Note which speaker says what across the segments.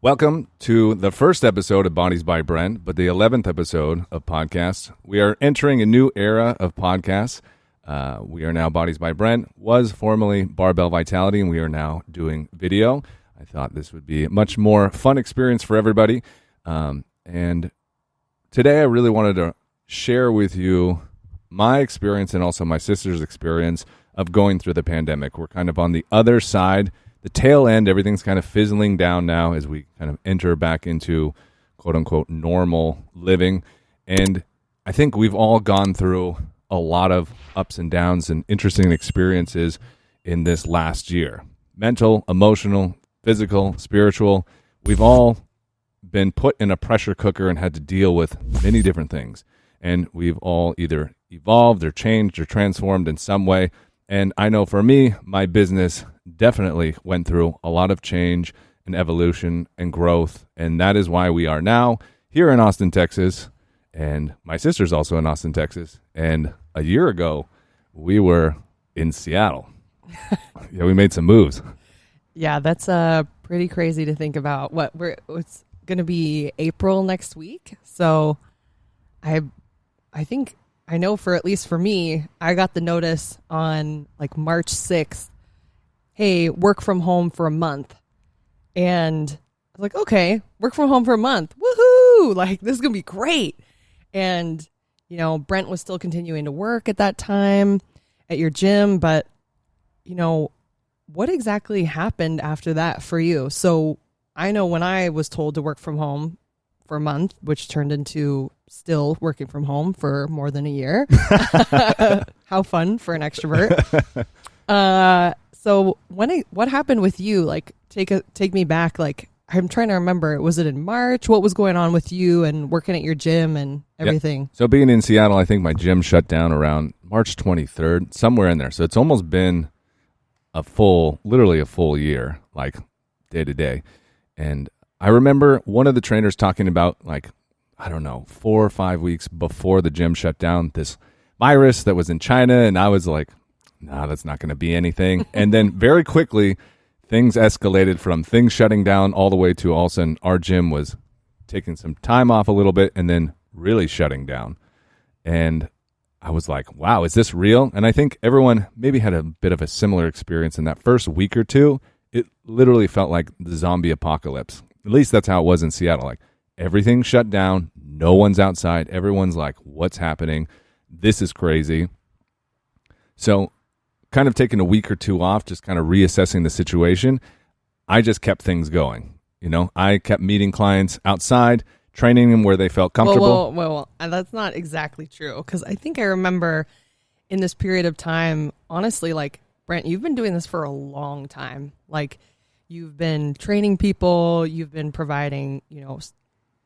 Speaker 1: Welcome to the first episode of Bodies by Brent, but the 11th episode of podcasts. We are entering a new era of podcasts. We are now Bodies by Brent, was formerly Barbell Vitality, and we are now doing video. I thought this would be a much more fun experience for everybody. And today I really wanted to share with you my experience and also my sister's experience of going through the pandemic. We're kind of on the other side, the tail end. Everything's kind of fizzling down now as we kind of enter back into quote unquote normal living. And I think we've all gone through a lot of ups and downs and interesting experiences in this last year. Mental, emotional, physical, spiritual. We've all been put in a pressure cooker and had to deal with many different things. And we've all either evolved or changed or transformed in some way. And I know for me, my business definitely went through a lot of change and evolution and growth. And that is why we are now here in Austin, Texas. And my sister's also in Austin, Texas. And a year ago, we were in Seattle. Yeah, we made some moves.
Speaker 2: Yeah, that's pretty crazy to think about. It's going to be April next week. So I think I know for at least for me, I got the notice on like March 6th. Hey, work from home for a month. And I was like, okay, work from home for a month. Woohoo! Like, this is going to be great. And, you know, Brent was still continuing to work at that time at your gym. But, you know, what exactly happened after that for you? So I know when I was told to work from home for a month, which turned into still working from home for more than a year. How fun for an extrovert. So what happened with you? Like, take me back. Like, I'm trying to remember. Was it in March? What was going on with you and working at your gym and everything?
Speaker 1: Yep. So being in Seattle, I think my gym shut down around March 23rd, somewhere in there. So it's almost been literally a full year, like day to day. And I remember one of the trainers talking about, like, I don't know, 4 or 5 weeks before the gym shut down, this virus that was in China. And I was like, nah, that's not going to be anything. And then very quickly, things escalated from things shutting down all the way to all of a sudden our gym was taking some time off a little bit and then really shutting down. And I was like, wow, is this real? And I think everyone maybe had a bit of a similar experience in that first week or two. It literally felt like the zombie apocalypse. At least that's how it was in Seattle. Like, everything shut down. No one's outside. Everyone's like, what's happening? This is crazy. So kind of taking a week or two off, just kind of reassessing the situation. I just kept things going. You know, I kept meeting clients outside, training them where they felt comfortable.
Speaker 2: Well, that's not exactly true. Because I think I remember in this period of time, honestly, like, Brent, you've been doing this for a long time. Like, you've been training people, you've been providing, you know,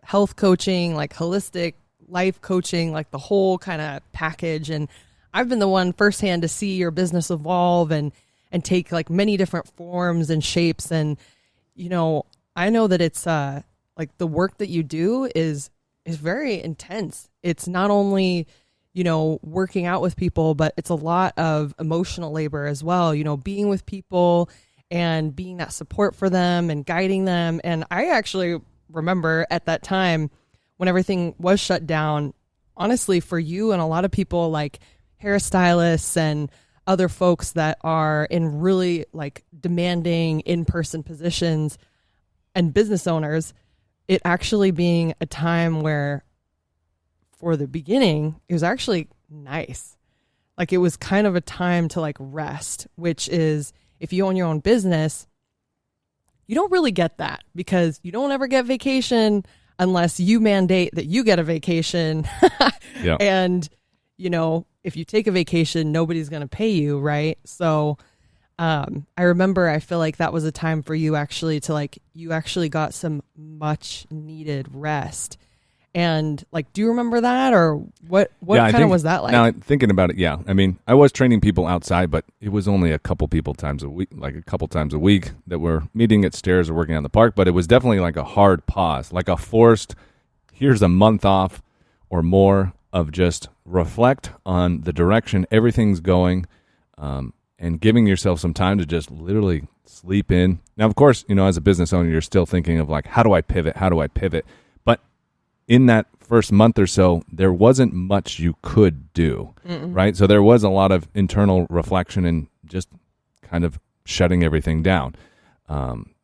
Speaker 2: health coaching, like holistic life coaching, like the whole kind of package. And I've been the one firsthand to see your business evolve and take like many different forms and shapes. And, you know, I know that it's like the work that you do is very intense. It's not only, you know, working out with people, but it's a lot of emotional labor as well, you know, being with people and being that support for them and guiding them. And I actually remember at that time when everything was shut down, honestly, for you and a lot of people like hairstylists and other folks that are in really like demanding in-person positions and business owners, it actually being a time where for the beginning, it was actually nice. Like, it was kind of a time to like rest, which is if you own your own business, you don't really get that because you don't ever get vacation unless you mandate that you get a vacation.
Speaker 1: Yeah.
Speaker 2: And, you know, if you take a vacation, nobody's going to pay you, right? So I remember I feel like that was a time for you actually to like, you actually got some much needed rest. And like, do you remember that, or what kind of was that like?
Speaker 1: Now thinking about it, yeah. I mean, I was training people outside, but it was only a couple times a week that were meeting at stairs or working out in the park. But it was definitely like a hard pause, like a forced, here's a month off or more of just reflect on the direction everything's going. and giving yourself some time to just literally sleep in. Now, of course, as a business owner, you're still thinking of like, how do I pivot? How do I pivot? But in that first month or so, there wasn't much you could do, right? So there was a lot of internal reflection and just kind of shutting everything down.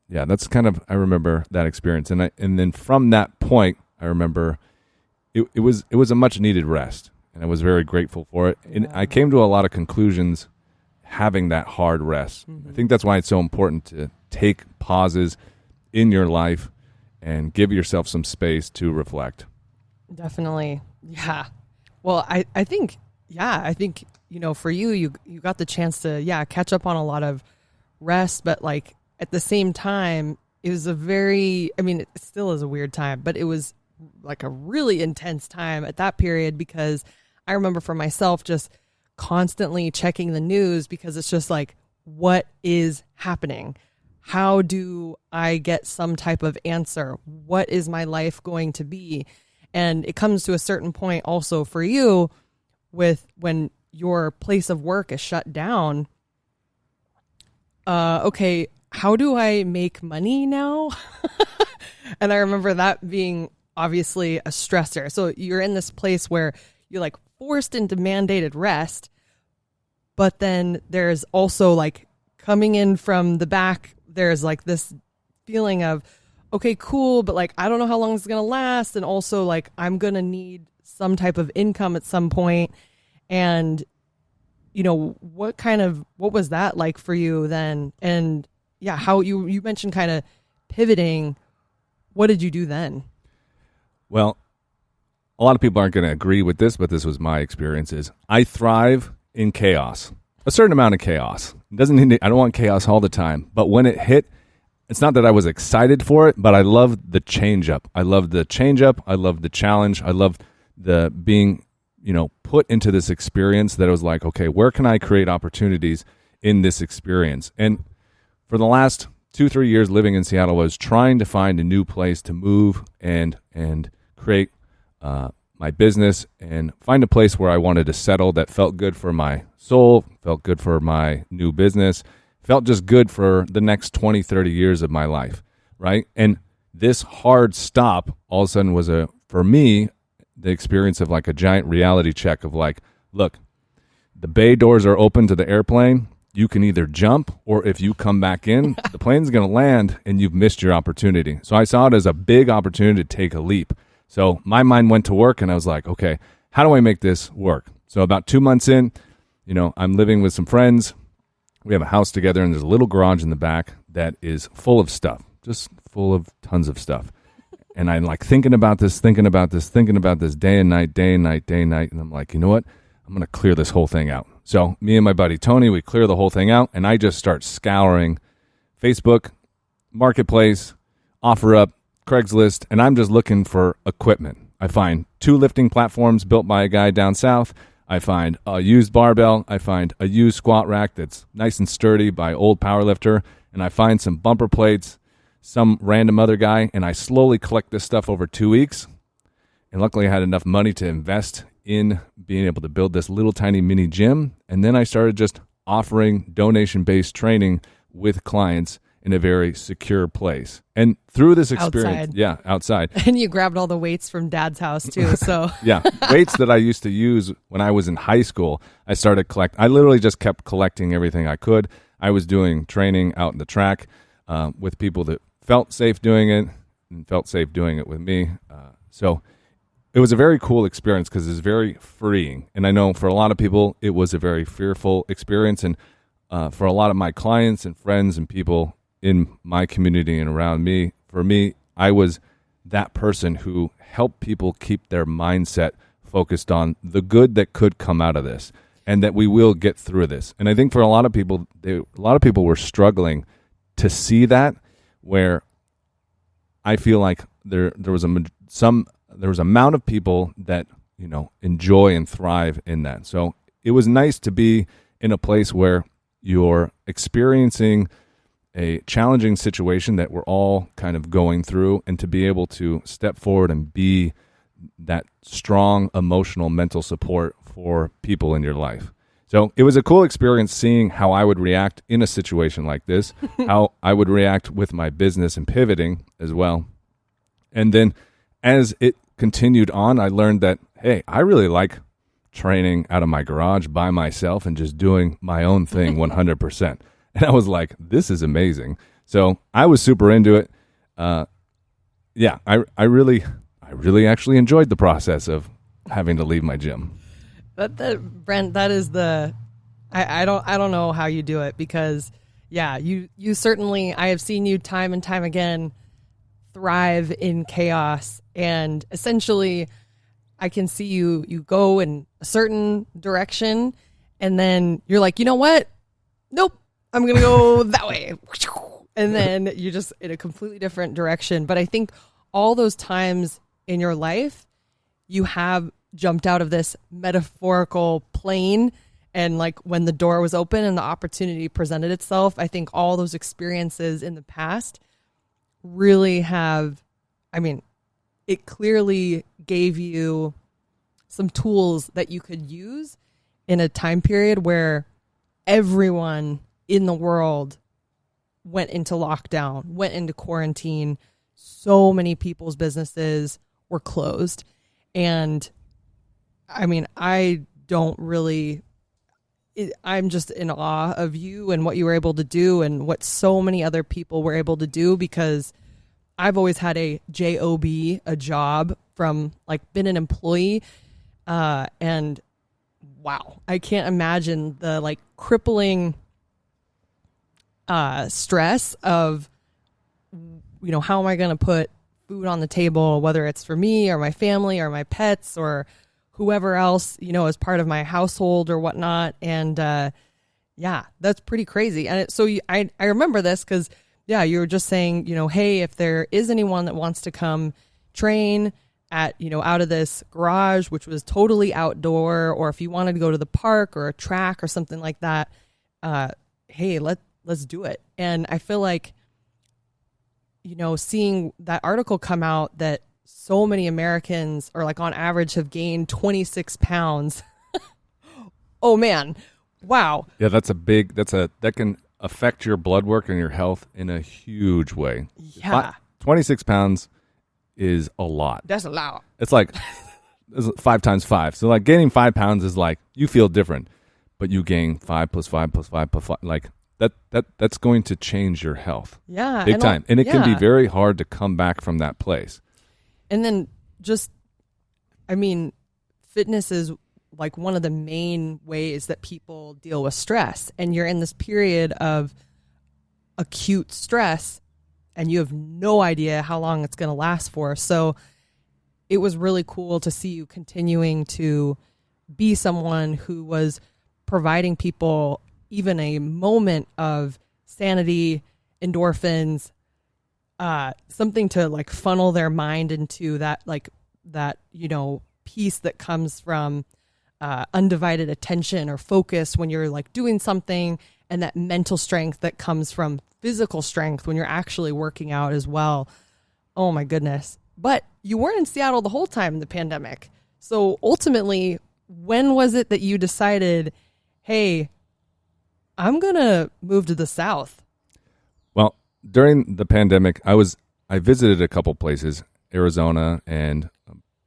Speaker 1: That's kind of, I remember that experience. And then from that point, I remember it was a much needed rest, and I was very grateful for it. And I came to a lot of conclusions having that hard rest. I think that's why it's so important to take pauses in your life and give yourself some space to reflect.
Speaker 2: Definitely. Yeah. Well, I think, for you got the chance to, catch up on a lot of rest, but like at the same time, it was it still is a weird time, but it was like a really intense time at that period, because I remember for myself just constantly checking the news, because it's just like, what is happening? How do I get some type of answer? What is my life going to be? And it comes to a certain point also for you with when your place of work is shut down. Okay, how do I make money now? And I remember that being obviously a stressor. So you're in this place where you're like forced into mandated rest, but then there's also like coming in from the back, there's like this feeling of, okay, cool, but like, I don't know how long it's going to last. And also like, I'm going to need some type of income at some point. And, what was that like for you then? And yeah, how you mentioned kind of pivoting. What did you do then?
Speaker 1: Well, a lot of people aren't going to agree with this, but this was my experience. Is I thrive in chaos, a certain amount of chaos. It doesn't need I don't want chaos all the time, but when it hit, it's not that I was excited for it, but I loved the change up. I loved the change up. I loved the challenge. I loved the being, put into this experience that it was like, okay, where can I create opportunities in this experience? And for the last 2-3 years living in Seattle, I was trying to find a new place to move and create my business and find a place where I wanted to settle that felt good for my soul, felt good for my new business, felt just good for the next 20, 30 years of my life, right? And this hard stop all of a sudden was for me, the experience of like a giant reality check of like, look, the bay doors are open to the airplane. You can either jump, or if you come back in, the plane's going to land and you've missed your opportunity. So I saw it as a big opportunity to take a leap. So my mind went to work and I was like, okay, how do I make this work? So about 2 months in, I'm living with some friends. We have a house together and there's a little garage in the back that is full of stuff, just full of tons of stuff. And I'm like thinking about this day and night. And I'm like, you know what? I'm going to clear this whole thing out. So me and my buddy Tony, we clear the whole thing out, and I just start scouring Facebook, Marketplace, OfferUp, Craigslist, and I'm just looking for equipment. I find 2 lifting platforms built by a guy down south. I find a used barbell. I find a used squat rack that's nice and sturdy by old powerlifter, and I find some bumper plates, some random other guy, and I slowly collect this stuff over 2 weeks. And luckily I had enough money to invest in being able to build this little tiny mini gym. And then I started just offering donation-based training with clients in a very secure place. And through this experience, outside.
Speaker 2: And you grabbed all the weights from Dad's house too. So
Speaker 1: yeah, weights that I used to use when I was in high school. I started I literally just kept collecting everything I could. I was doing training out in the track with people that felt safe doing it and felt safe doing it with me. So it was a very cool experience because it's very freeing. And I know for a lot of people, it was a very fearful experience. And for a lot of my clients and friends and people in my community and around me, for me, I was that person who helped people keep their mindset focused on the good that could come out of this and that we will get through this. And I think for a lot of people, were struggling to see that, where I feel like there was a amount of people that enjoy and thrive in that. So it was nice to be in a place where you're experiencing a challenging situation that we're all kind of going through, and to be able to step forward and be that strong emotional mental support for people in your life. So it was a cool experience seeing how I would react in a situation like this, how I would react with my business and pivoting as well. And then as it continued on, I learned that, hey, I really like training out of my garage by myself and just doing my own thing 100%. And I was like, this is amazing. So I was super into it. Yeah, I really actually enjoyed the process of having to leave my gym.
Speaker 2: Brent, that is I don't know how you do it, because yeah, you certainly, I have seen you time and time again thrive in chaos, and essentially I can see you go in a certain direction and then you're like, you know what? Nope, I'm going to go that way. And then you're just in a completely different direction. But I think all those times in your life, you have jumped out of this metaphorical plane, and like when the door was open and the opportunity presented itself, I think all those experiences in the past really have, I mean, it clearly gave you some tools that you could use in a time period where everyone in the world went into lockdown, went into quarantine. So many people's businesses were closed. And I mean, I'm just in awe of you and what you were able to do and what so many other people were able to do, because I've always had a job, a job, from like been an employee. And wow, I can't imagine the like crippling stress of, you know, how am I going to put food on the table, whether it's for me or my family or my pets or whoever else, you know, as part of my household or whatnot. And yeah, that's pretty crazy. And I remember this because, yeah, you were just saying, you know, hey, if there is anyone that wants to come train at, you know, out of this garage, which was totally outdoor, or if you wanted to go to the park or a track or something like that, hey, let's do it. And I feel like, you know, seeing that article come out that so many Americans, or like on average, have gained 26 pounds. Oh man. Wow.
Speaker 1: Yeah, that can affect your blood work and your health in a huge way.
Speaker 2: Yeah.
Speaker 1: 26 pounds is a lot.
Speaker 2: That's a lot.
Speaker 1: It's like 5 times 5. So like gaining 5 pounds is like, you feel different, but you gain 5 plus 5 plus 5 plus 5, like that's going to change your health.
Speaker 2: Yeah.
Speaker 1: Big time. And it can be very hard to come back from that place.
Speaker 2: And then just, I mean, fitness is like one of the main ways that people deal with stress. And you're in this period of acute stress and you have no idea how long it's going to last for. So it was really cool to see you continuing to be someone who was providing people even a moment of sanity, endorphins, something to like funnel their mind into that, you know, peace that comes from undivided attention or focus when you're like doing something, and that mental strength that comes from physical strength when you're actually working out as well. Oh my goodness. But you weren't in Seattle the whole time in the pandemic. So ultimately, when was it that you decided, hey, I'm going to move to the South?
Speaker 1: Well, during the pandemic, I visited a couple places, Arizona, and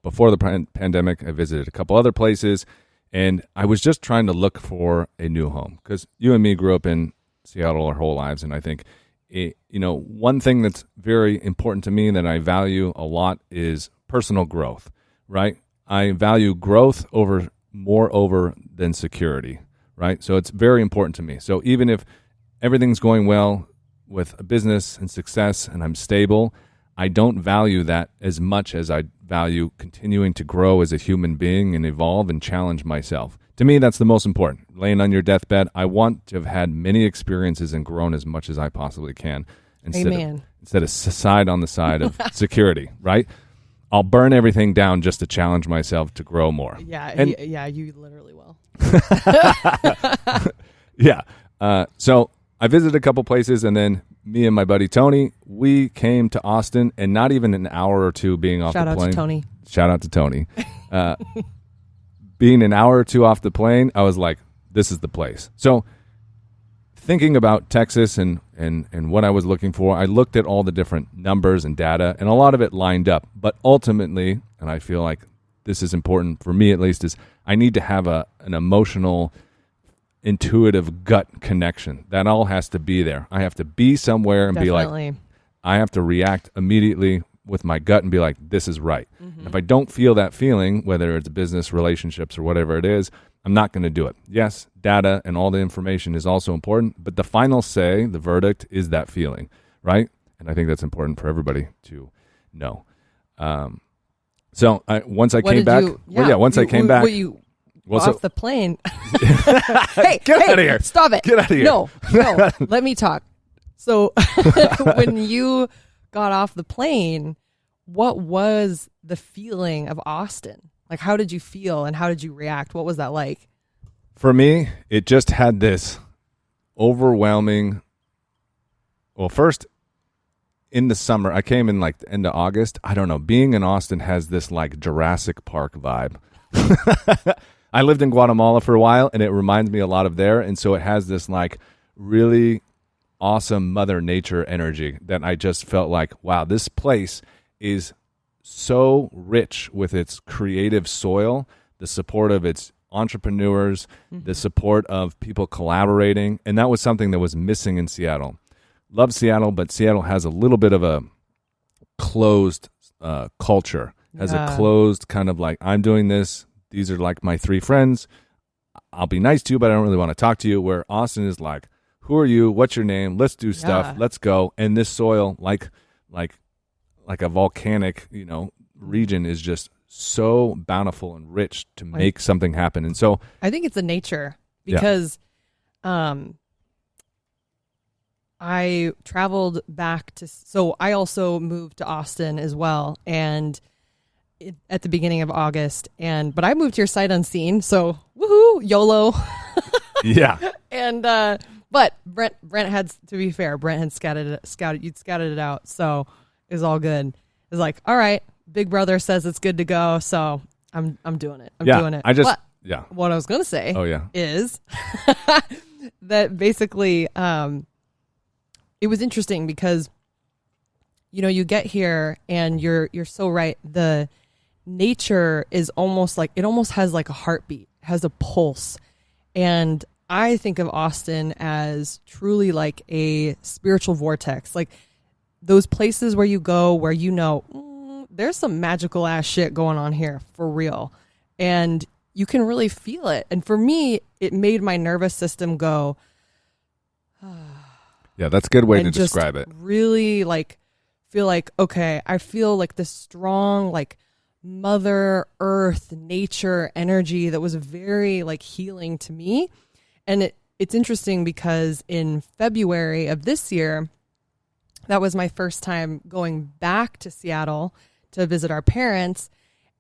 Speaker 1: before the pandemic, I visited a couple other places, and I was just trying to look for a new home, because you and me grew up in Seattle our whole lives, and I think, you know, one thing that's very important to me that I value a lot is personal growth, right? I value growth more than security, right? So it's very important to me. So even if everything's going well with a business and success and I'm stable, I don't value that as much as I value continuing to grow as a human being and evolve and challenge myself. To me, that's the most important. Laying on your deathbed, I want to have had many experiences and grown as much as I possibly can instead of side on the side of security, right? I'll burn everything down just to challenge myself to grow more.
Speaker 2: Yeah, you literally will.
Speaker 1: Yeah. So I visited a couple places, and then me and my buddy Tony, we came to Austin, and not even an hour or two being off the plane. Shout out to Tony. Being an hour or two off the plane, I was like, this is the place. So thinking about Texas and what I was looking for, I looked at all the different numbers and data, and a lot of it lined up. But ultimately, and I feel like this is important for me at least, is I need to have an emotional, intuitive gut connection. That all has to be there. I have to be somewhere and
Speaker 2: Definitely.
Speaker 1: be like, I have to react immediately with my gut and be like, this is right. If I don't feel that feeling, whether it's business, relationships, or whatever it is, I'm not going to do it. Yes, data and all the information is also important, but the final say, the verdict, is that feeling, right? And I think that's important for everybody to know. So once I came back, once I came back,
Speaker 2: off the plane. Hey,
Speaker 1: get out of here!
Speaker 2: Stop it!
Speaker 1: Get out of here!
Speaker 2: No, let me talk. So when you got off the plane, what was the feeling of Austin? Like, how did you feel and how did you react? What was that like?
Speaker 1: For me, it just had this overwhelming. Well, first, in the summer, I came in like the end of August. I don't know. Being in Austin has this like Jurassic Park vibe. I lived in Guatemala for a while, and it reminds me a lot of there. And so it has this like really awesome Mother Nature energy that I just felt like, wow, this place is so rich with its creative soil, the support of its entrepreneurs, the support of people collaborating. And that was something that was missing in Seattle. Love Seattle, but Seattle has a little bit of a closed culture, has a closed kind of like, I'm doing this. These are like my three friends. I'll be nice to you, but I don't really want to talk to you. Where Austin is like, who are you? What's your name? Let's do stuff. Let's go. And this soil, like a volcanic, region, is just so bountiful and rich to make something happen. And so
Speaker 2: I think it's the nature because I traveled back so I also moved to Austin as well, and at the beginning of August, but I moved here sight unseen, so woohoo, YOLO.
Speaker 1: Yeah.
Speaker 2: And but Brent had, to be fair, Brent had scouted it out, so it was all good. It was like, all right, Big Brother says it's good to go, so I'm doing it. I'm doing it. What I was gonna say is that basically it was interesting because you get here and you're so right. The nature is almost like, it almost has like a heartbeat, has a pulse. And I think of Austin as truly like a spiritual vortex, like those places where you go where there's some magical ass shit going on here for real. And you can really feel it. And for me, it made my nervous system go.
Speaker 1: Yeah, that's a good way to describe it.
Speaker 2: Really feel like, okay, I feel like this strong, like Mother Earth, nature energy that was very healing to me. And it's interesting because in February of this year, that was my first time going back to Seattle to visit our parents.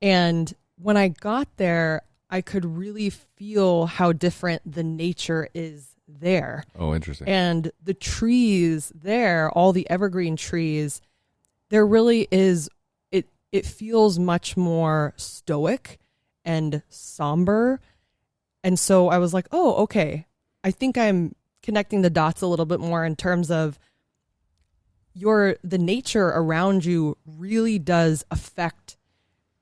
Speaker 2: And when I got there, I could really feel how different the nature is there.
Speaker 1: Oh, interesting.
Speaker 2: And the trees there, all the evergreen trees, there really is, it feels much more stoic and somber. And so I was like, oh, okay. I think I'm connecting the dots a little bit more in terms of the nature around you really does affect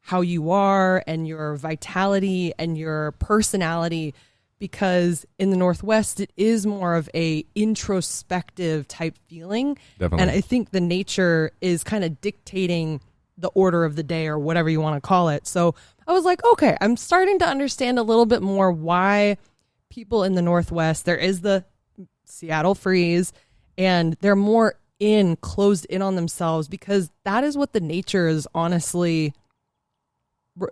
Speaker 2: how you are and your vitality and your personality, because in the Northwest, it is more of a introspective type feeling.
Speaker 1: Definitely.
Speaker 2: And I think the nature is kind of dictating the order of the day or whatever you want to call it. So I was like, okay, I'm starting to understand a little bit more why people in the Northwest, there is the Seattle freeze, and they're more closed in on themselves, because that is what the nature is honestly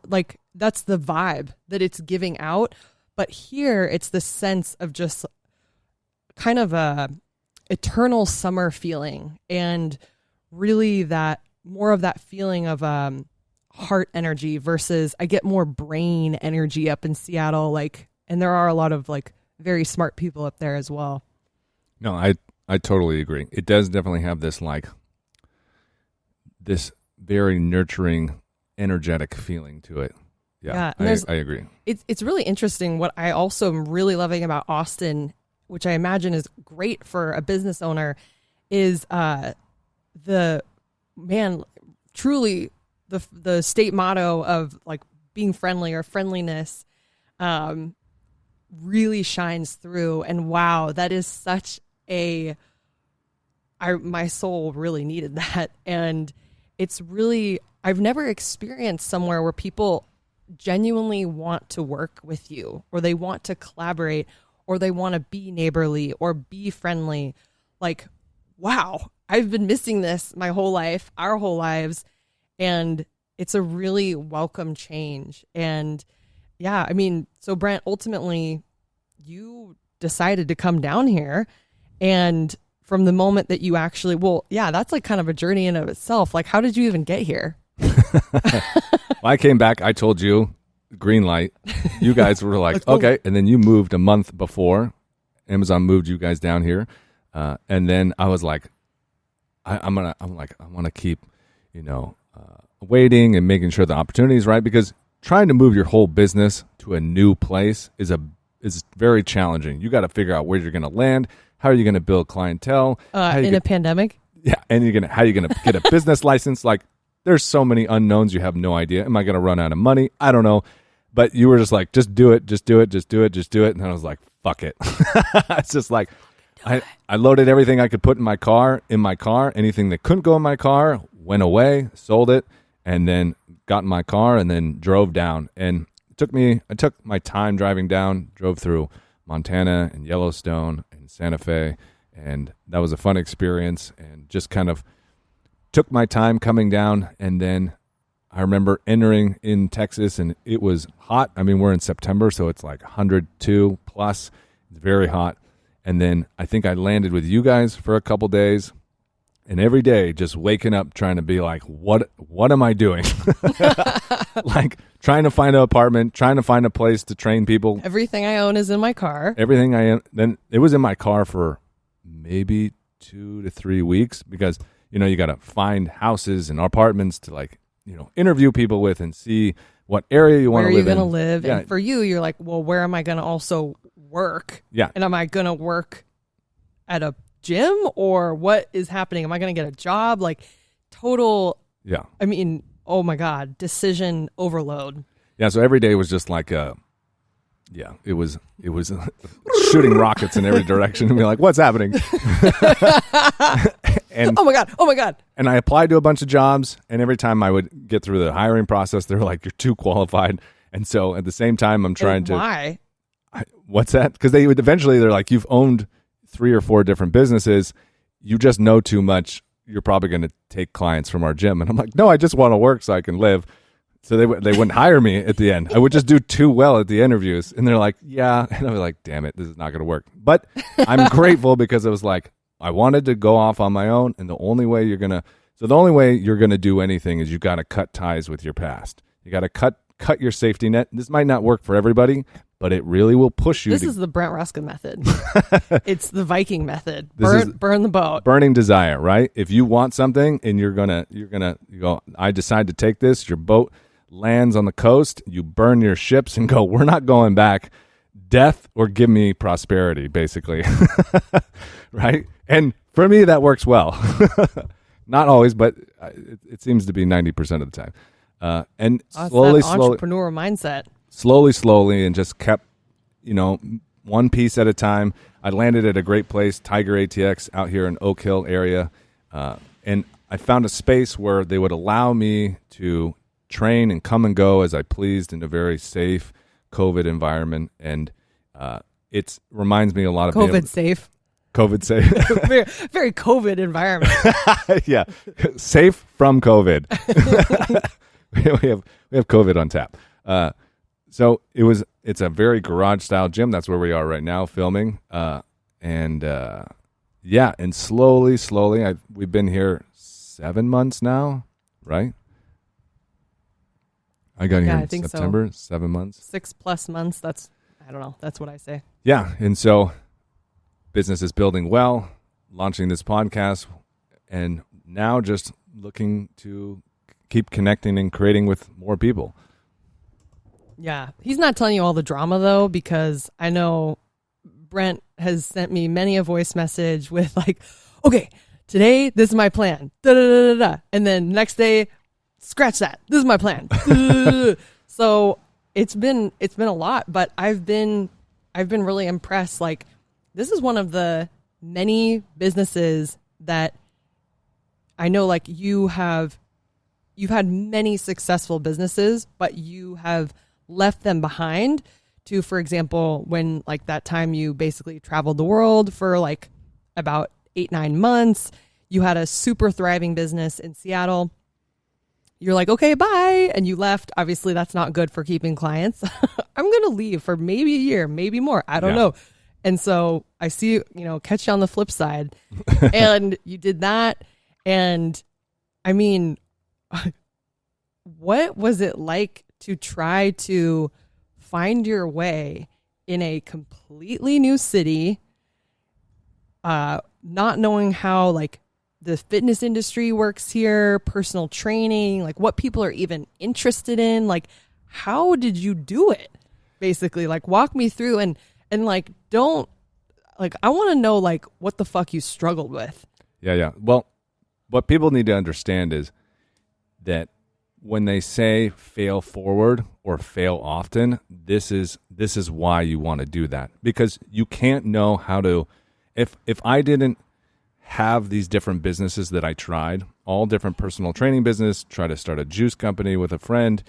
Speaker 2: like. That's the vibe that it's giving out. But here it's the sense of just kind of a eternal summer feeling, and really that more of that feeling of heart energy versus I get more brain energy up in Seattle. And there are a lot of very smart people up there as well.
Speaker 1: No, I totally agree. It does definitely have this this very nurturing, energetic feeling to it. Yeah,
Speaker 2: And
Speaker 1: I agree.
Speaker 2: It's really interesting. What I also am really loving about Austin, which I imagine is great for a business owner, is truly the state motto of like being friendly or friendliness really shines through. And wow, that is such my soul really needed that. And it's really, I've never experienced somewhere where people genuinely want to work with you, or they want to collaborate, or they want to be neighborly or be friendly. Like, wow, I've been missing this my whole life, our whole lives. And it's a really welcome change. And yeah, I mean, so Brent, ultimately you decided to come down here, and from the moment that you actually, that's like kind of a journey in of itself. Like, how did you even get here?
Speaker 1: Well, I came back, I told you, green light. You guys were like, okay. And then you moved a month before. Amazon moved you guys down here. And then I was like, I want to keep, waiting and making sure the opportunity is right, because trying to move your whole business to a new place is very challenging. You got to figure out where you're going to land. How are you going to build clientele?
Speaker 2: In a pandemic?
Speaker 1: Yeah. And how are you going to get a business license? Like, there's so many unknowns. You have no idea. Am I going to run out of money? I don't know. But you were just like, just do it. And I was like, fuck it. It's just like, I loaded everything I could put in my car. Anything that couldn't go in my car went away, sold it, and then got in my car and then drove down. And I took my time driving down, drove through Montana and Yellowstone and Santa Fe. And that was a fun experience, and just kind of took my time coming down. And then I remember entering in Texas, and it was hot. I mean, we're in September, so it's like 102 plus. It's very hot. And then I think I landed with you guys for a couple days, and every day just waking up trying to be like, what am I doing? Like, trying to find an apartment, trying to find a place to train people.
Speaker 2: Everything I own is in my car.
Speaker 1: Everything I own. Then it was in my car for maybe 2 to 3 weeks, because, you got to find houses and apartments to interview people with and see what area you want to live in.
Speaker 2: Where are you going to live?
Speaker 1: Yeah.
Speaker 2: And for you, you're like, well, where am I going to also work?
Speaker 1: Yeah.
Speaker 2: And am I going to work at a gym, or what is happening? Am I going to get a job? Like, total.
Speaker 1: Yeah.
Speaker 2: I mean, oh my God, decision overload.
Speaker 1: Yeah. So every day was just like it was shooting rockets in every direction and be like, what's happening? And
Speaker 2: oh my God.
Speaker 1: And I applied to a bunch of jobs, and every time I would get through the hiring process, they were like, you're too qualified. And so at the same time, I'm trying to.
Speaker 2: Why?
Speaker 1: What's that? Because they're like, you've owned 3 or 4 different businesses. You just know too much. You're probably going to take clients from our gym. And I'm like, no, I just want to work so I can live. So they wouldn't hire me at the end. I would just do too well at the interviews. And th're like, yeah. And I was like, damn it, this is not going to work. But I'm grateful, because it was like, I wanted to go off on my own. And the only way you're going to do anything is you got to cut ties with your past. You got to cut your safety net. This might not work for everybody, but it really will push you.
Speaker 2: This is the Brent Hruska method. It's the Viking method. Burn the boat.
Speaker 1: Burning desire, right? If you want something and you go, I decide to take this, your boat lands on the coast, you burn your ships and go, we're not going back. Death or give me prosperity, basically. Right? And for me, that works well. Not always, but it seems to be 90% of the time. And slowly,
Speaker 2: entrepreneur mindset.
Speaker 1: Slowly, and just kept, one piece at a time. I landed at a great place, Tiger ATX, out here in Oak Hill area. And I found a space where they would allow me to train and come and go as I pleased in a very safe COVID environment. And it reminds me a lot of
Speaker 2: COVID safe. very, very COVID environment.
Speaker 1: Yeah. Safe from COVID. we have COVID on tap. So it's a very garage style gym. That's where we are right now filming. And slowly, we've been here 7 months now, right? I got here in September, so. 7 months.
Speaker 2: 6+ months. I don't know. That's what I say.
Speaker 1: Yeah. And so business is building well, launching this podcast, and now just looking to keep connecting and creating with more people.
Speaker 2: Yeah. He's not telling you all the drama though, because I know Brent has sent me many a voice message with like, okay, today, this is my plan. Da, da, da, da, da. And then next day, scratch that. This is my plan. So it's been a lot, but I've been really impressed. Like, this is one of the many businesses that I know, like, you've had many successful businesses, but you have left them behind to, for example, when like that time you basically traveled the world for like about 8-9 months, you had a super thriving business in Seattle. You're like, okay, bye. And you left. Obviously, that's not good for keeping clients. I'm going to leave for maybe a year, maybe more. I don't know. And so I see, catch you on the flip side. And you did that. And I mean, what was it like to try to find your way in a completely new city, not knowing how like the fitness industry works here, personal training, like what people are even interested in? Like, how did you do it? Basically, like, walk me through and like, don't like, I want to know like what the fuck you struggled with.
Speaker 1: Yeah. Well, what people need to understand is that when they say fail forward or fail often, this is why you want to do that, because you can't know how to. If I didn't have these different businesses that I tried, all different personal training business, try to start a juice company with a friend,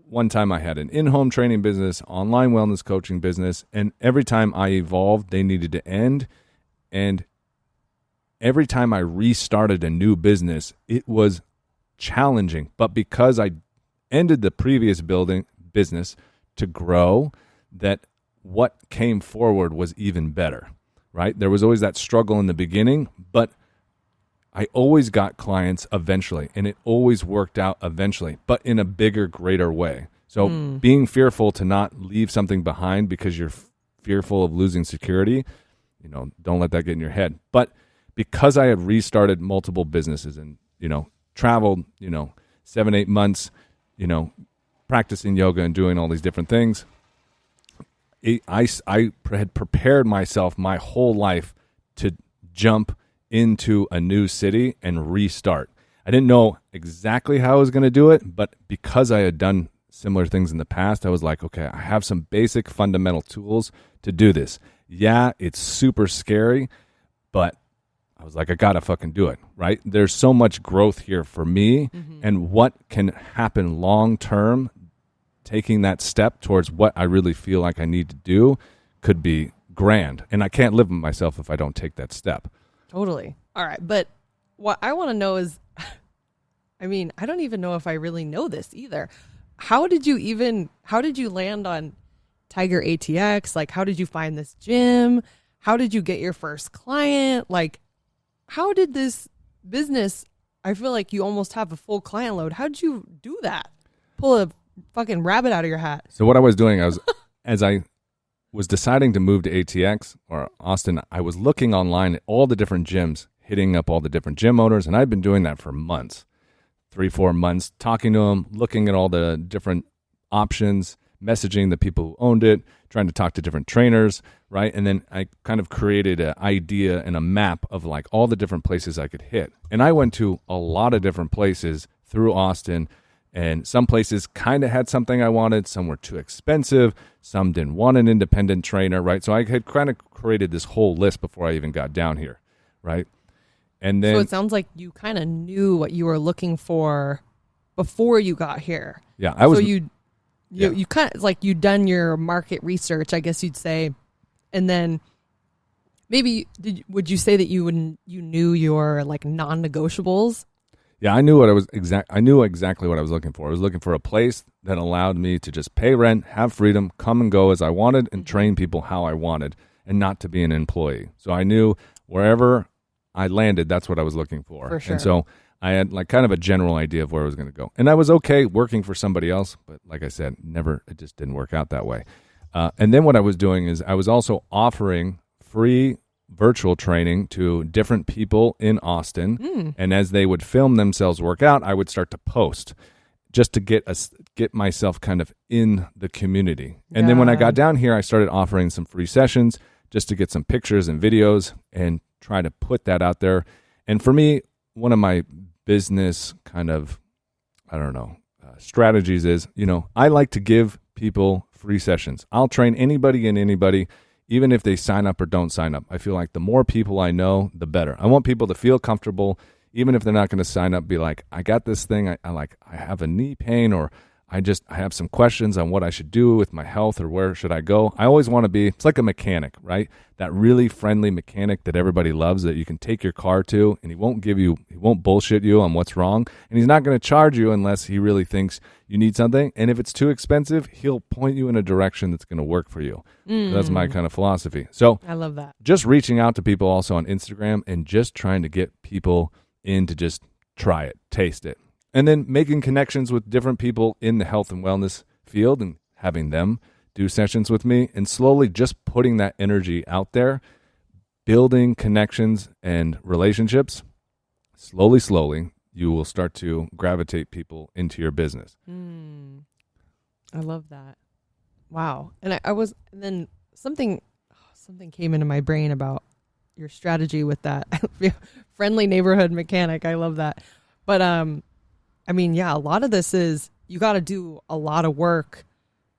Speaker 1: one time I had an in-home training business, online wellness coaching business, and every time I evolved, they needed to end. And every time I restarted a new business, it was challenging. But because I ended the previous business to grow, that what came forward was even better, right? There was always that struggle in the beginning, but I always got clients eventually, and it always worked out eventually, but in a bigger, greater way. So being fearful to not leave something behind because you're fearful of losing security, don't let that get in your head. But because I had restarted multiple businesses and, traveled, 7-8 months, practicing yoga and doing all these different things, I had prepared myself my whole life to jump into a new city and restart. I didn't know exactly how I was going to do it, but because I had done similar things in the past, I was like, okay, I have some basic fundamental tools to do this. Yeah, it's super scary, but I was like, I got to fucking do it, right? There's so much growth here for me, and what can happen long term, taking that step towards what I really feel like I need to do could be grand. And I can't live with myself if I don't take that step.
Speaker 2: Totally. All right. But what I want to know is, I mean, I don't even know if I really know this either. How did you land on Tiger ATX? Like, how did you find this gym? How did you get your first client? Like, how did this business, I feel like you almost have a full client load. How did you do that? Pull a fucking rabbit out of your hat.
Speaker 1: So what I was doing, as I was deciding to move to ATX or Austin, I was looking online at all the different gyms, hitting up all the different gym owners, and I've been doing that for months, 3-4 months, talking to them, looking at all the different options, messaging the people who owned it, trying to talk to different trainers, right? And then I kind of created an idea and a map of like all the different places I could hit. And I went to a lot of different places through Austin, and some places kind of had something I wanted, some were too expensive, some didn't want an independent trainer, right? So I had kind of created this whole list before I even got down here, right? And then,
Speaker 2: so it sounds like you kind of knew what you were looking for before you got here.
Speaker 1: Yeah, I was.
Speaker 2: So you kind of like you'd done your market research, I guess you'd say, and then maybe would you say that you knew your like non-negotiables?
Speaker 1: Yeah, I knew exactly what I was looking for. I was looking for a place that allowed me to just pay rent, have freedom, come and go as I wanted, and train people how I wanted, and not to be an employee. So I knew wherever I landed, that's what I was looking for.
Speaker 2: For sure.
Speaker 1: And so I had like kind of a general idea of where I was going to go. And I was okay working for somebody else, but like I said, it just didn't work out that way. And then what I was doing is I was also offering free virtual training to different people in Austin. And as they would film themselves work out, I would start to post. just to get myself kind of in the community. And then when I got down here, I started offering some free sessions just to get some pictures and videos and try to put that out there. And for me, one of my business kind of, strategies is, I like to give people free sessions. I'll train anybody and anybody, even if they sign up or don't sign up. I feel like the more people I know, the better. I want people to feel comfortable, even if they're not going to sign up, be like, I got this thing. I have a knee pain, or I have some questions on what I should do with my health, or where should I go. I always want to be, it's like a mechanic, right? That really friendly mechanic that everybody loves, that you can take your car to, and he won't bullshit you on what's wrong. And he's not going to charge you unless he really thinks you need something. And if it's too expensive, he'll point you in a direction that's going to work for you. So that's my kind of philosophy. So
Speaker 2: I love that.
Speaker 1: Just reaching out to people also on Instagram and just trying to get people in to just try it, taste it. And then making connections with different people in the health and wellness field and having them do sessions with me, and slowly just putting that energy out there, building connections and relationships. Slowly, you will start to gravitate people into your business.
Speaker 2: I love that. Wow. And and then something came into my brain about your strategy with that friendly neighborhood mechanic. I love that. But, a lot of this is you got to do a lot of work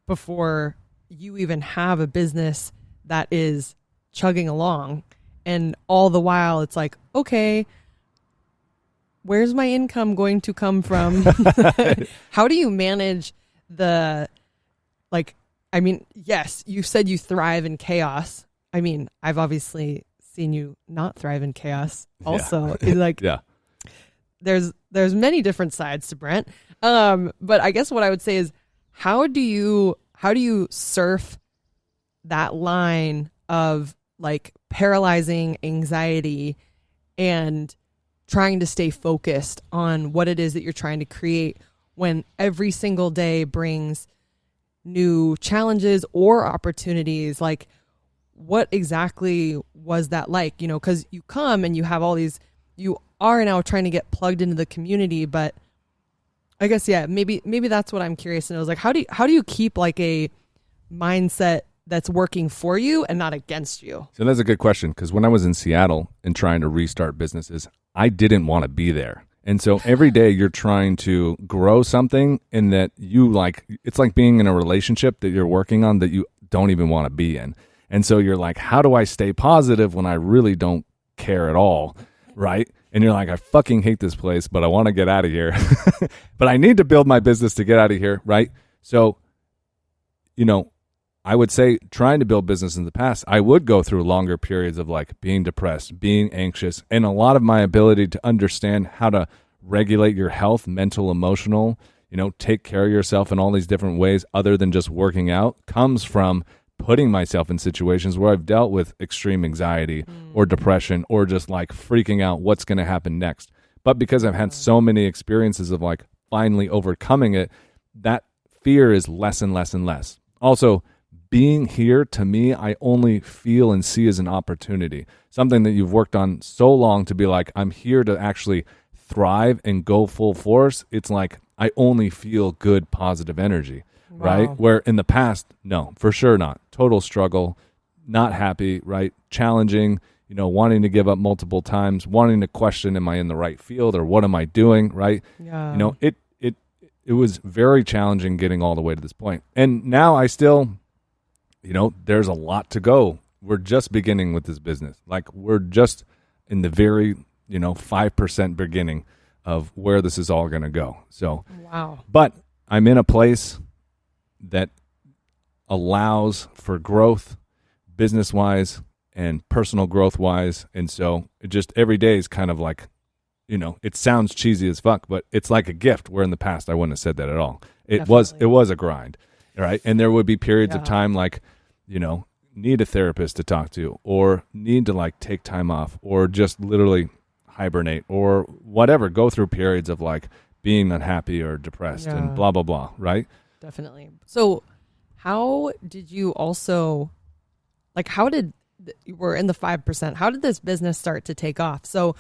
Speaker 2: before you even have a business that is chugging along. And all the while it's like, okay, where's my income going to come from? How do you manage yes, you said you thrive in chaos. I've obviously seen you not thrive in chaos also.
Speaker 1: Yeah.
Speaker 2: There's many different sides to Brent. But I guess what I would say is, how do you surf that line of like paralyzing anxiety and trying to stay focused on what it is that you're trying to create when every single day brings new challenges or opportunities? Like, what exactly was that like? Because you come and you have all these, you are now trying to get plugged into the community, but I guess, maybe that's what I'm curious to know, is like, how do you keep like a mindset that's working for you and not against you?
Speaker 1: So that's a good question, because when I was in Seattle and trying to restart businesses, I didn't want to be there. And so every day you're trying to grow something, and that it's like being in a relationship that you're working on that you don't even want to be in. And so you're like, how do I stay positive when I really don't care at all? Right? And you're like, I fucking hate this place, but I want to get out of here. But I need to build my business to get out of here, right? So, I would say trying to build business in the past, I would go through longer periods of like being depressed, being anxious, and a lot of my ability to understand how to regulate your health, mental, emotional, take care of yourself in all these different ways other than just working out, comes from putting myself in situations where I've dealt with extreme anxiety or depression, or just like freaking out what's going to happen next. But because I've had so many experiences of like finally overcoming it, that fear is less and less and less. Also, being here, to me, I only feel and see as an opportunity, something that you've worked on so long to be like, I'm here to actually thrive and go full force. It's like I only feel good, positive energy.
Speaker 2: Wow.
Speaker 1: Right? Where in the past, no, for sure not. Total struggle, not happy, right? Challenging, wanting to give up multiple times, wanting to question, am I in the right field, or what am I doing, right?
Speaker 2: Yeah.
Speaker 1: It was very challenging getting all the way to this point. And now I still, there's a lot to go. We're just beginning with this business. Like, we're just in the very, 5% beginning of where this is all going to go. So,
Speaker 2: wow.
Speaker 1: But I'm in a place that allows for growth business-wise and personal growth-wise. And so it just every day is kind of like, it sounds cheesy as fuck, but it's like a gift, where in the past I wouldn't have said that at all. It was a grind, right? And there would be periods of time like, need a therapist to talk to, or need to like take time off, or just literally hibernate, or whatever, go through periods of like being unhappy or depressed and blah, blah, blah, right?
Speaker 2: Definitely. So how did you also, we're in the 5%, how did this business start to take off? So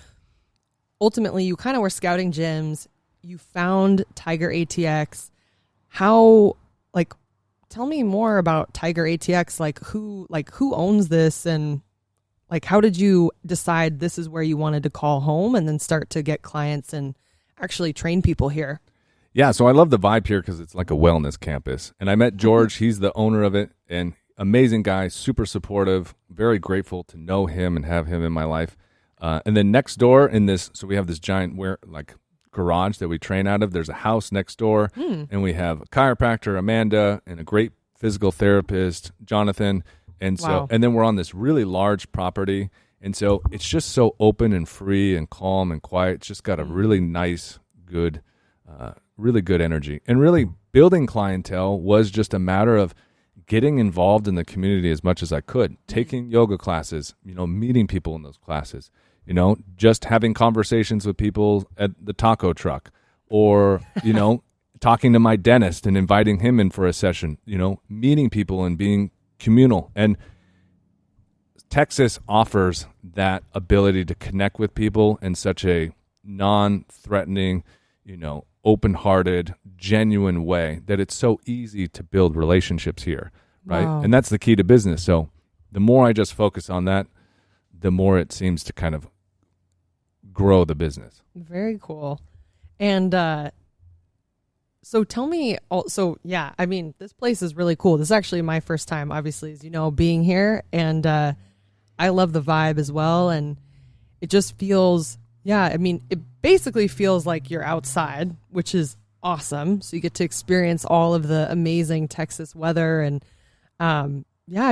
Speaker 2: ultimately you kind of were scouting gyms, you found Tiger ATX. How, like, tell me more about Tiger ATX. Who owns this, and like, how did you decide this is where you wanted to call home and then start to get clients and actually train people here?
Speaker 1: Yeah, so I love the vibe here because it's like a wellness campus. And I met George. He's the owner of it, and amazing guy, super supportive, very grateful to know him and have him in my life. And then next door in this, so we have this giant garage that we train out of. There's a house next door, and we have a chiropractor, Amanda, and a great physical therapist, Jonathan. And so,
Speaker 2: Wow.
Speaker 1: and then we're on this really large property. And so it's just so open and free and calm and quiet. It's just got a really nice, really good energy. And really building clientele was just a matter of getting involved in the community as much as I could, taking yoga classes, meeting people in those classes, just having conversations with people at the taco truck, or, talking to my dentist and inviting him in for a session, meeting people and being communal. And Texas offers that ability to connect with people in such a non-threatening, open-hearted, genuine way that it's so easy to build relationships here, right?
Speaker 2: Wow.
Speaker 1: And that's the key to business. So the more I just focus on that, the more it seems to kind of grow the business.
Speaker 2: Very cool. And so tell me also, yeah, I mean, this place is really cool. This is actually my first time, obviously, as you know, being here. And I love the vibe as well. And it just feels, yeah, I mean, it basically feels like you're outside, which is awesome. So you get to experience all of the amazing Texas weather and,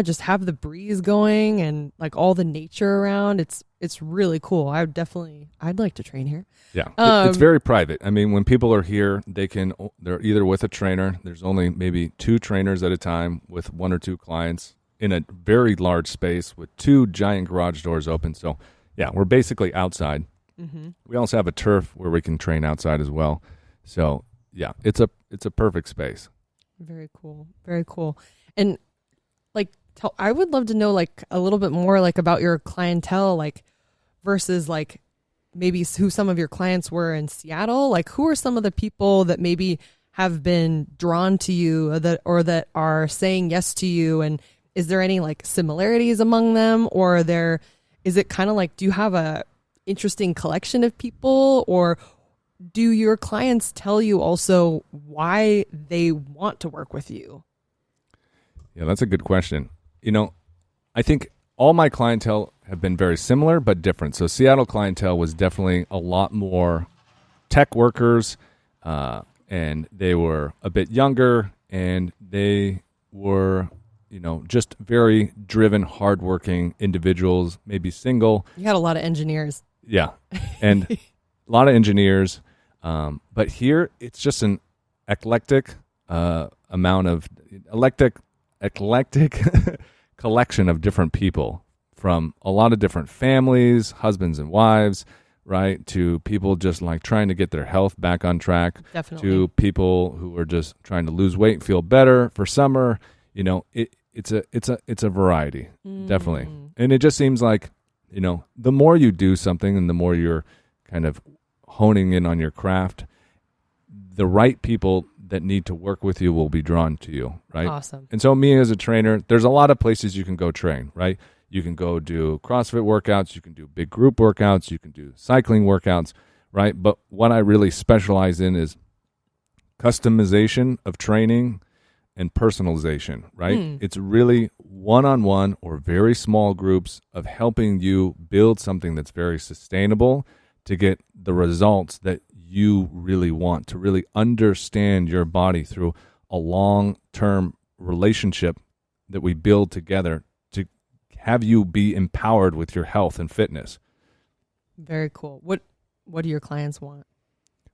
Speaker 2: just have the breeze going and like all the nature around. It's really cool. I'd like to train here.
Speaker 1: Yeah, it's very private. I mean, when people are here, they're either with a trainer. There's only maybe 2 trainers at a time with 1 or 2 clients in a very large space with 2 giant garage doors open. So yeah, we're basically outside. Mm-hmm. We also have a turf where we can train outside as well. So yeah, it's a perfect space.
Speaker 2: Very cool. Very cool. And like, I would love to know like a little bit more like about your clientele, like versus like maybe who some of your clients were in Seattle. Like, who are some of the people that maybe have been drawn to you that are saying yes to you? And is there any like similarities among them, or is it kind of like, do you have a interesting collection of people, or do your clients tell you also why they want to work with you?
Speaker 1: Yeah, that's a good question. I think all my clientele have been very similar but different. So Seattle clientele was definitely a lot more tech workers, and they were a bit younger, and they were, just very driven, hardworking individuals, maybe single.
Speaker 2: You had a lot of engineers.
Speaker 1: Yeah, and a lot of engineers. But here, it's just an eclectic collection of different people from a lot of different families, husbands and wives, right, to people just like trying to get their health back on track.
Speaker 2: Definitely.
Speaker 1: To people who are just trying to lose weight and feel better for summer. It's a variety, definitely. And it just seems like, the more you do something and the more you're kind of honing in on your craft, the right people that need to work with you will be drawn to you, right?
Speaker 2: Awesome.
Speaker 1: And so me as a trainer, there's a lot of places you can go train, right? You can go do CrossFit workouts, you can do big group workouts, you can do cycling workouts, right? But what I really specialize in is customization of training and personalization, right? It's really one-on-one or very small groups of helping you build something that's very sustainable to get the results that you really want, to really understand your body through a long-term relationship that we build together to have you be empowered with your health and fitness.
Speaker 2: Very cool. What do your clients want?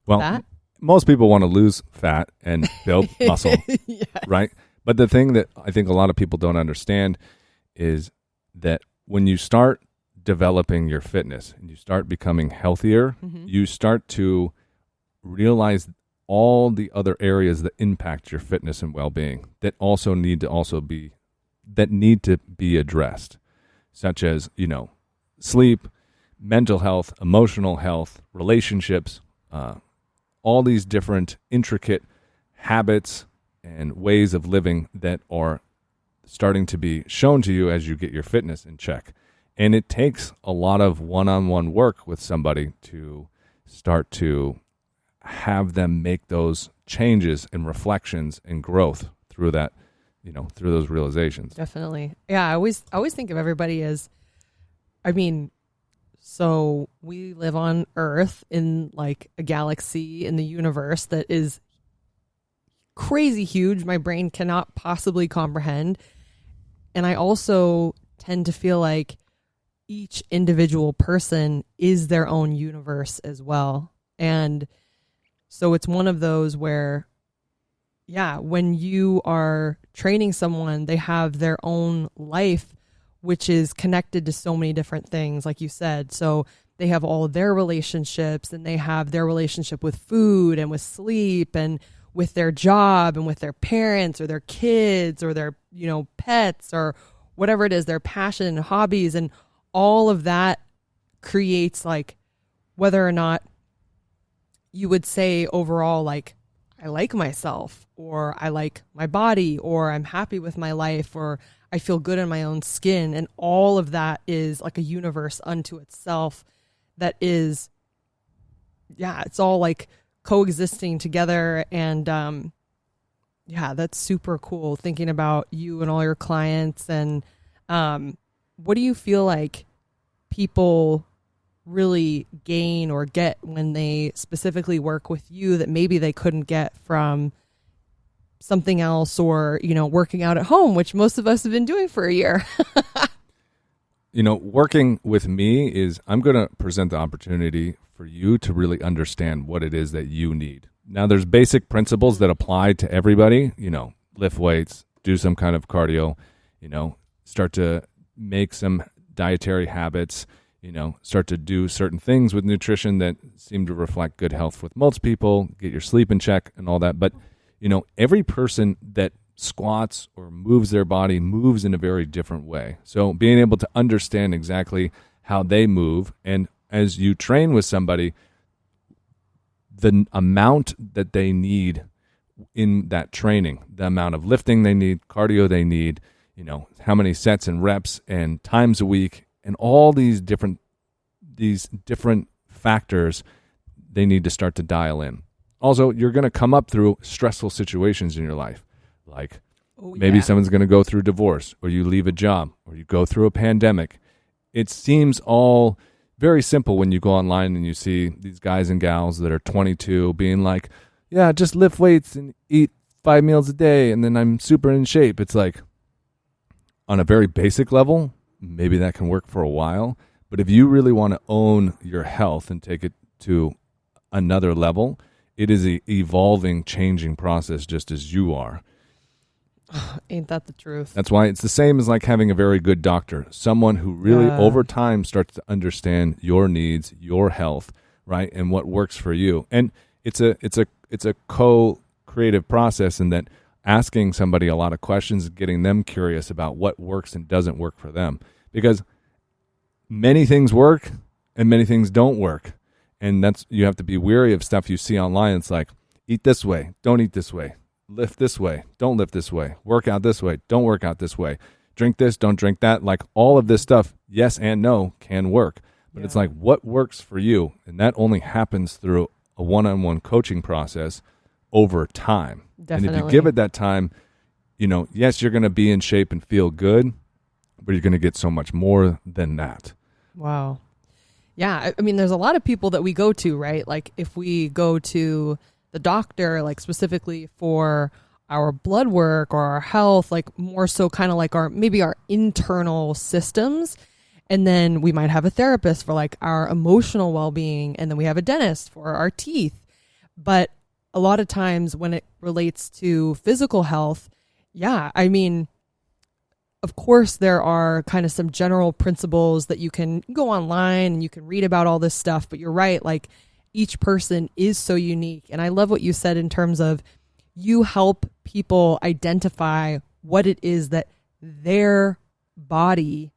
Speaker 1: Well,
Speaker 2: Fat?
Speaker 1: Most people want to lose fat and build muscle,
Speaker 2: Yes.
Speaker 1: right? But the thing that I think a lot of people don't understand is that when you start developing your fitness and you start becoming healthier, you start to realize all the other areas that impact your fitness and well-being that need to be addressed, such as, sleep, mental health, emotional health, relationships, all these different intricate habits and ways of living that are starting to be shown to you as you get your fitness in check. And it takes a lot of one-on-one work with somebody to start to have them make those changes and reflections and growth through that, through those realizations.
Speaker 2: Definitely. Yeah, I always think of everybody as, so we live on Earth in like a galaxy in the universe that is crazy huge. My brain cannot possibly comprehend. And I also tend to feel like each individual person is their own universe as well. And so it's one of those where, when you are training someone, they have their own life, which is connected to so many different things, like you said. So they have all their relationships, and they have their relationship with food and with sleep and with their job and with their parents or their kids or their, pets or whatever it is, their passion and hobbies. And all of that creates like whether or not you would say overall, like, I like myself, or I like my body, or I'm happy with my life, or I feel good in my own skin. And all of that is like a universe unto itself that is, it's all like coexisting together. And that's super cool thinking about you and all your clients. And what do you feel like people really gain or get when they specifically work with you that maybe they couldn't get from something else, or, working out at home, which most of us have been doing for a year?
Speaker 1: Working with me is, I'm going to present the opportunity for you to really understand what it is that you need. Now, there's basic principles that apply to everybody, lift weights, do some kind of cardio, start to make some dietary habits, start to do certain things with nutrition that seem to reflect good health with most people, get your sleep in check and all that. But, every person that squats or moves their body moves in a very different way. So being able to understand exactly how they move, and as you train with somebody, the amount that they need in that training, the amount of lifting they need, cardio they need, how many sets and reps and times a week, and all these different factors they need to start to dial in. Also, you're going to come up through stressful situations in your life. Like maybe someone's going to go through divorce, or you leave a job, or you go through a pandemic. It seems all very simple when you go online and you see these guys and gals that are 22 being like, yeah, just lift weights and eat 5 meals a day, and then I'm super in shape. It's like, on a very basic level, maybe that can work for a while. But if you really want to own your health and take it to another level, it is an evolving, changing process, just as you are.
Speaker 2: Ain't that the truth?
Speaker 1: That's why it's the same as like having a very good doctor, someone who really over time starts to understand your needs, your health, right, and what works for you. And it's a co-creative process in that asking somebody a lot of questions, getting them curious about what works and doesn't work for them, because many things work and many things don't work. And you have to be wary of stuff you see online. It's like, eat this way, don't eat this way. Lift this way, don't lift this way. Work out this way, don't work out this way. Drink this, don't drink that. Like all of this stuff, yes and no, can work. But it's like, what works for you? And that only happens through a one-on-one coaching process over time.
Speaker 2: Definitely.
Speaker 1: And if you give it that time, yes, you're going to be in shape and feel good, but you're going to get so much more than that.
Speaker 2: Wow. Yeah. I mean, there's a lot of people that we go to, right? Like if we go to the doctor, like specifically for our blood work or our health, like more so kind of like maybe our internal systems. And then we might have a therapist for like our emotional well-being. And then we have a dentist for our teeth. But a lot of times when it relates to physical health, I mean, of course, there are kind of some general principles that you can go online and you can read about all this stuff. But you're right, like each person is so unique. And I love what you said in terms of you help people identify what it is that their body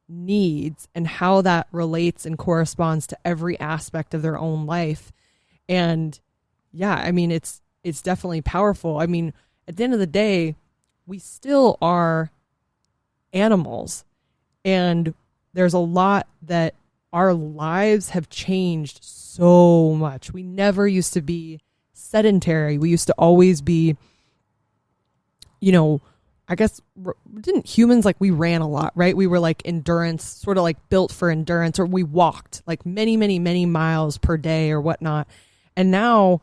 Speaker 2: needs and how that relates and corresponds to every aspect of their own life. And yeah, I mean, it's definitely powerful. I mean, at the end of the day, we still are animals, and there's a lot that our lives have changed so much. We never used to be sedentary. We used to always be, I guess, didn't humans, like, we ran a lot, right? We were like endurance, sort of like built for endurance, or we walked like many, many, many miles per day or whatnot. And now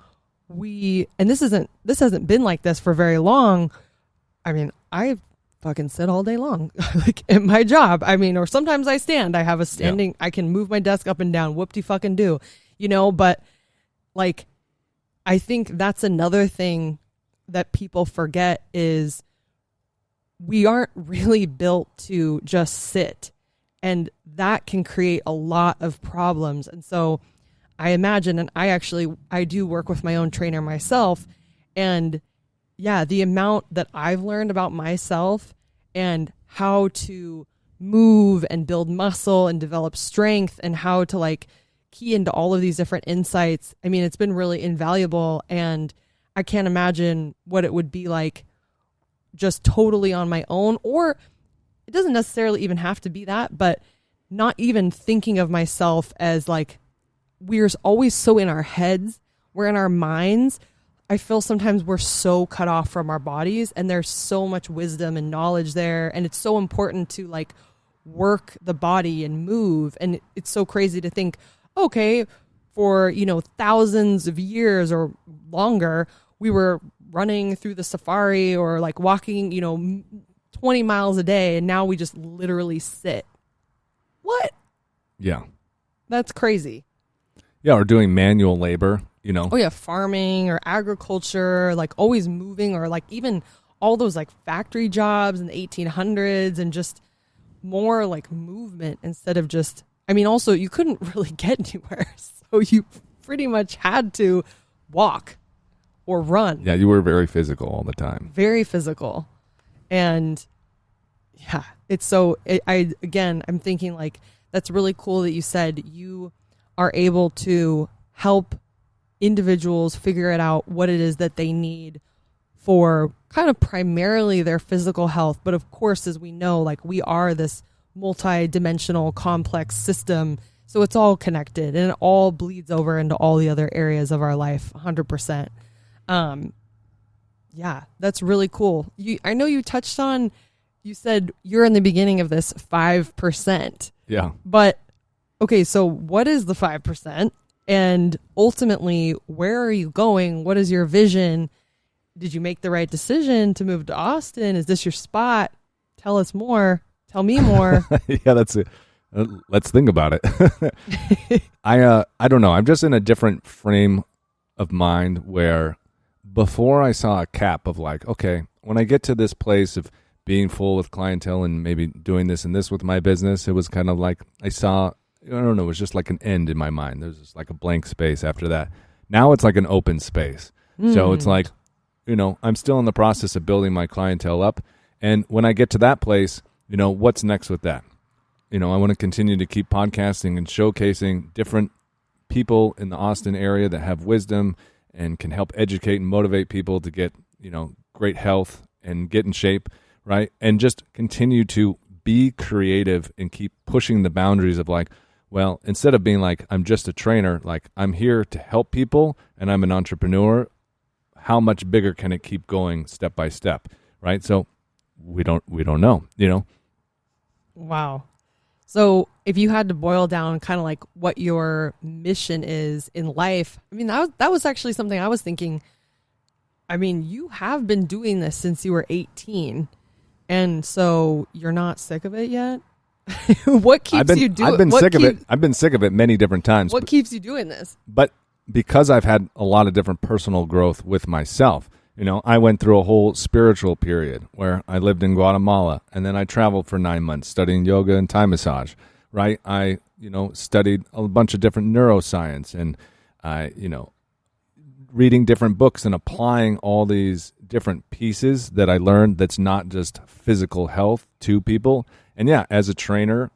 Speaker 2: and this hasn't been like this for very long. I mean, I fucking sit all day long, like at my job. I mean, or sometimes I stand. I have a standing, I can move my desk up and down, whoop-de-fucking do, but like, I think that's another thing that people forget is we aren't really built to just sit, and that can create a lot of problems. And so I imagine, and I do work with my own trainer myself, and yeah, the amount that I've learned about myself and how to move and build muscle and develop strength and how to like key into all of these different insights. I mean, it's been really invaluable, and I can't imagine what it would be like just totally on my own, or it doesn't necessarily even have to be that, but not even thinking of myself as like, we're always so in our heads, we're in our minds. I feel sometimes we're so cut off from our bodies, and there's so much wisdom and knowledge there. And it's so important to like work the body and move. And it's so crazy to think, okay, for, thousands of years or longer, we were running through the safari or like walking, 20 miles a day. And now we just literally sit. What?
Speaker 1: Yeah.
Speaker 2: That's crazy.
Speaker 1: Yeah. Or doing manual labor.
Speaker 2: Oh yeah, farming or agriculture, like always moving, or like even all those like factory jobs in the 1800s, and just more like movement instead of just, I mean, also you couldn't really get anywhere. So you pretty much had to walk or run.
Speaker 1: Yeah, you were very physical all the time.
Speaker 2: Very physical. And yeah, I'm thinking like, that's really cool that you said you are able to help individuals figure it out what it is that they need for kind of primarily their physical health. But of course, as we know, like, we are this multi-dimensional complex system. So it's all connected, and it all bleeds over into all the other areas of our life, 100%. Yeah, that's really cool. I know you touched on, you said you're in the beginning of this 5%.
Speaker 1: Yeah.
Speaker 2: But okay, so what is the 5%? And ultimately, where are you going? What is your vision? Did you make the right decision to move to Austin? Is this your spot? Tell us more. Tell me more.
Speaker 1: Yeah, that's it. Let's think about it. I don't know. I'm just in a different frame of mind where before I saw a cap of like, okay, when I get to this place of being full with clientele and maybe doing this and this with my business, it was kind of like I don't know, it was just like an end in my mind. There's just like a blank space after that. Now it's like an open space. So it's like, I'm still in the process of building my clientele up. And when I get to that place, what's next with that? I want to continue to keep podcasting and showcasing different people in the Austin area that have wisdom and can help educate and motivate people to get, great health and get in shape, right? And just continue to be creative and keep pushing the boundaries of like, well, instead of being like, I'm just a trainer, like I'm here to help people and I'm an entrepreneur, how much bigger can it keep going step by step, right? So we don't know,
Speaker 2: Wow. So if you had to boil down kind of like what your mission is in life, I mean, that was actually something I was thinking. I mean, you have been doing this since you were 18. And so you're not sick of it yet? What keeps you doing?
Speaker 1: I've been sick of it. I've been sick of it many different times.
Speaker 2: What keeps you doing this?
Speaker 1: But because I've had a lot of different personal growth with myself, I went through a whole spiritual period where I lived in Guatemala, and then I traveled for 9 months studying yoga and Thai massage, right? I, studied a bunch of different neuroscience and reading different books and applying all these different pieces that I learned that's not just physical health to people. And yeah, as a trainer,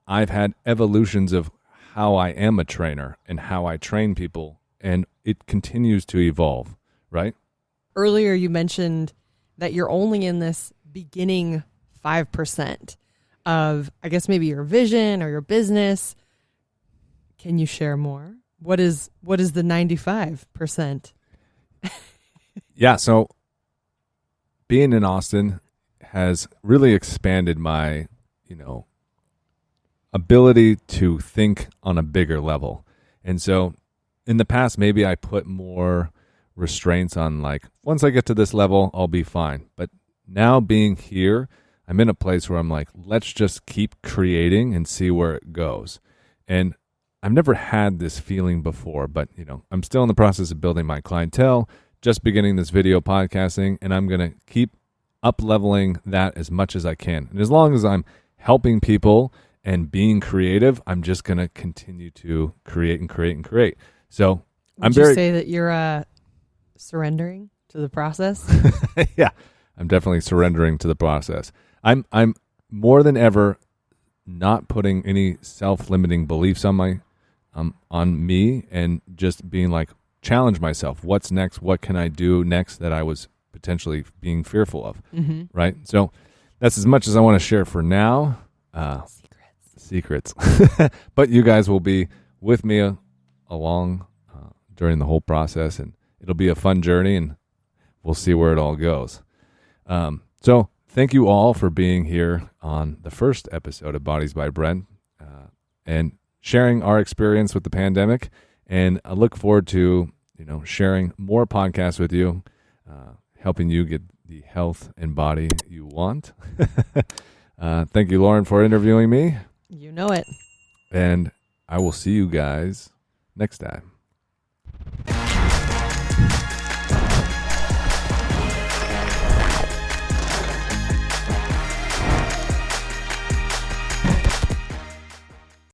Speaker 1: I've had evolutions of how I am a trainer and how I train people and it continues to evolve, right?
Speaker 2: Earlier, you mentioned that you're only in this beginning 5% of, I guess, maybe your vision or your business. Can you share more? What is the 95%?
Speaker 1: Yeah, so being in Austin has really expanded my, ability to think on a bigger level. And so in the past, maybe I put more restraints on, like, once I get to this level, I'll be fine. But now being here, I'm in a place where I'm like, let's just keep creating and see where it goes. And I've never had this feeling before, but I'm still in the process of building my clientele, just beginning this video podcasting, and I'm going to keep up leveling that as much as I can. And as long as I'm helping people and being creative, I'm just going to continue to create and create and create. So
Speaker 2: Would you say that you're surrendering to the process?
Speaker 1: Yeah, I'm definitely surrendering to the process. I'm more than ever not putting any self-limiting beliefs on me, and just being like, challenge myself. What's next? What can I do next that I was potentially being fearful of? Mm-hmm. Right. So that's as much as I want to share for now. Secrets. But you guys will be with me along during the whole process, and it'll be a fun journey, and we'll see where it all goes. So thank you all for being here on the first episode of Bodies by Brent, and sharing our experience with the pandemic. And I look forward to, sharing more podcasts with you, helping you get the health and body you want. Thank you, Lauren, for interviewing me.
Speaker 2: You know it.
Speaker 1: And I will see you guys next time.